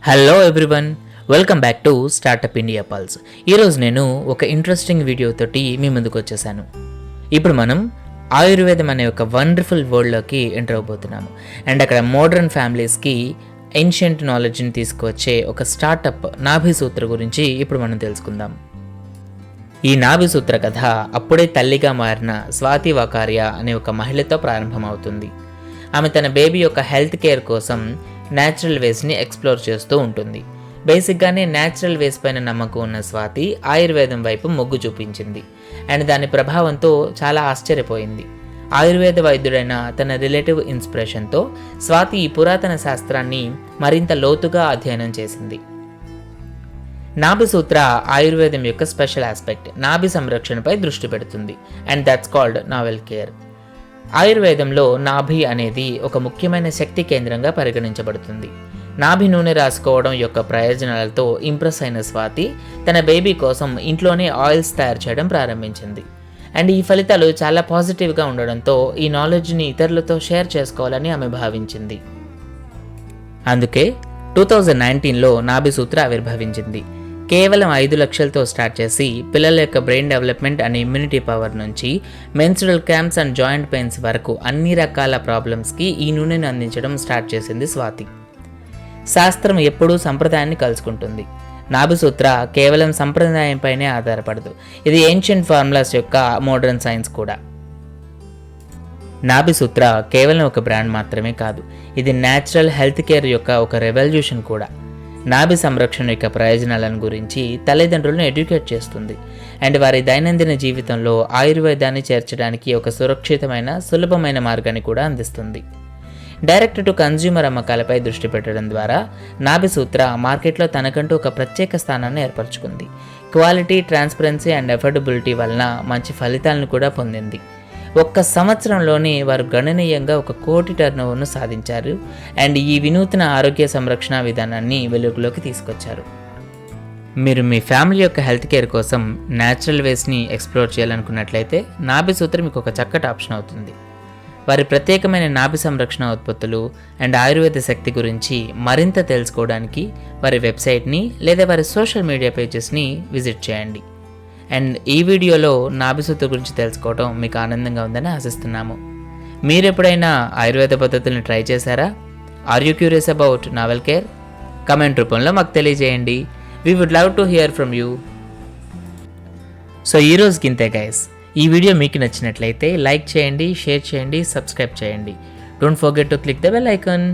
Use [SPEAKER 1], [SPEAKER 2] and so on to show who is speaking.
[SPEAKER 1] Hello everyone, welcome back to startup India pulse. ఈరోజు నేను ఒక ఇంట్రెస్టింగ్ వీడియోతోటి మీ ముందుకు వచ్చేసాను. ఇప్పుడు మనం ఆయుర్వేదం అనే ఒక వండర్ఫుల్ వరల్డ్లోకి ఎంటర్ అవబోతున్నాము. అండ్ అక్కడ మోడర్న్ ఫ్యామిలీస్కి ఏన్షియంట్ నాలెడ్జ్ని తీసుకువచ్చే ఒక స్టార్టప్ నాభిసూత్ర గురించి ఇప్పుడు మనం తెలుసుకుందాం. ఈ నాభిసూత్ర కథ అప్పుడే తల్లిగా మారిన స్వాతి వాకార్య అనే ఒక మహిళతో ప్రారంభమవుతుంది. ఆమె తన బేబీ యొక్క హెల్త్ కేర్ కోసం న్యాచురల్ వేస్ని ఎక్స్ప్లోర్ చేస్తూ ఉంటుంది. బేసిక్గానే న్యాచురల్ వేస్ పైన నమ్మకం ఉన్న స్వాతి ఆయుర్వేదం వైపు మొగ్గు చూపించింది. అండ్ దాని ప్రభావంతో చాలా ఆశ్చర్యపోయింది. ఆయుర్వేద వైద్యుడైన తన రిలేటివ్ ఇన్స్పిరేషన్తో స్వాతి ఈ పురాతన శాస్త్రాన్ని మరింత లోతుగా అధ్యయనం చేసింది. నాభిసూత్ర ఆయుర్వేదం యొక్క స్పెషల్ ఆస్పెక్ట్ నాభి సంరక్షణపై దృష్టి పెడుతుంది. And that's called navel care. ఆయుర్వేదంలో నాభి అనేది ఒక ముఖ్యమైన శక్తి కేంద్రంగా పరిగణించబడుతుంది. నాభి నూనె రాసుకోవడం యొక్క ప్రయోజనాలతో ఇంప్రెస్ అయిన స్వాతి తన బేబీ కోసం ఇంట్లోనే ఆయిల్స్ తయారు చేయడం ప్రారంభించింది. అండ్ ఈ ఫలితాలు చాలా పాజిటివ్గా ఉండడంతో ఈ నాలెడ్జ్ని ఇతరులతో షేర్ చేసుకోవాలని ఆమె భావించింది. అందుకే 2019లో నాభిసూత్ర ఆవిర్భవించింది. కేవలం 5 లక్షలతో స్టార్ట్ చేసి పిల్లల యొక్క brain development and immunity power నుంచి menstrual cramps and joint pains వరకు అన్ని రకాల ప్రాబ్లమ్స్కి ఈ నూనెను అందించడం స్టార్ట్ చేసింది స్వాతి. శాస్త్రం ఎప్పుడూ సంప్రదాయాన్ని కలుసుకుంటుంది. నాభిసూత్ర కేవలం సంప్రదాయంపైనే ఆధారపడదు. ఇది ఏన్షియంట్ ఫార్ములాస్ యొక్క మోడర్న్ సైన్స్ కూడా. నాభిసూత్ర కేవలం ఒక బ్రాండ్ మాత్రమే కాదు, ఇది న్యాచురల్ హెల్త్ కేర్ యొక్క ఒక రెవల్యూషన్ కూడా. నాభి సంరక్షణ యొక్క ప్రయోజనాలను గురించి తల్లిదండ్రులను ఎడ్యుకేట్ చేస్తుంది. అండ్ వారి దైనందిన జీవితంలో ఆయుర్వేదాన్ని చేర్చడానికి ఒక సురక్షితమైన సులభమైన మార్గాన్ని కూడా అందిస్తుంది. డైరెక్ట్ టు కన్జ్యూమర్ అమ్మకాలపై దృష్టి పెట్టడం ద్వారా నాభిసూత్ర మార్కెట్లో తనకంటూ ఒక ప్రత్యేక స్థానాన్ని ఏర్పరచుకుంది. క్వాలిటీ, ట్రాన్స్పరెన్సీ అండ్ అఫోర్డబిలిటీ వలన మంచి ఫలితాలను కూడా పొందింది. ఒక్క సంవత్సరంలోనే వారు గణనీయంగా 1 కోటి టర్నోవర్ను సాధించారు. అండ్ ఈ వినూత్న ఆరోగ్య సంరక్షణ విధానాన్ని వెలుగులోకి తీసుకొచ్చారు. మీరు మీ ఫ్యామిలీ యొక్క హెల్త్ కేర్ కోసం న్యాచురల్ వేస్ని ఎక్స్ప్లోర్ చేయాలనుకున్నట్లయితే నాభిసూత్ర మీకు ఒక చక్కటి ఆప్షన్ అవుతుంది. వారి ప్రత్యేకమైన నాభి సంరక్షణ ఉత్పత్తులు అండ్ ఆయుర్వేద శక్తి గురించి మరింత తెలుసుకోవడానికి వారి వెబ్సైట్ని లేదా వారి సోషల్ మీడియా పేజెస్ని విజిట్ చేయండి. అండ్ ఈ వీడియోలో నాభిసూత్ర గురించి తెలుసుకోవడం మీకు ఆనందంగా ఉందని ఆశిస్తున్నాము. మీరు ఎప్పుడైనా ఆయుర్వేద పద్ధతులను ట్రై చేశారా? Are you curious about navel care? Comment రూపంలో మాకు తెలియజేయండి. We would love to hear from you. So ఈరోజుకి ఇంతే గైస్. ఈ వీడియో మీకు నచ్చినట్లయితే లైక్ చేయండి, షేర్ చేయండి, సబ్స్క్రైబ్ చేయండి. Don't forget to click the bell icon.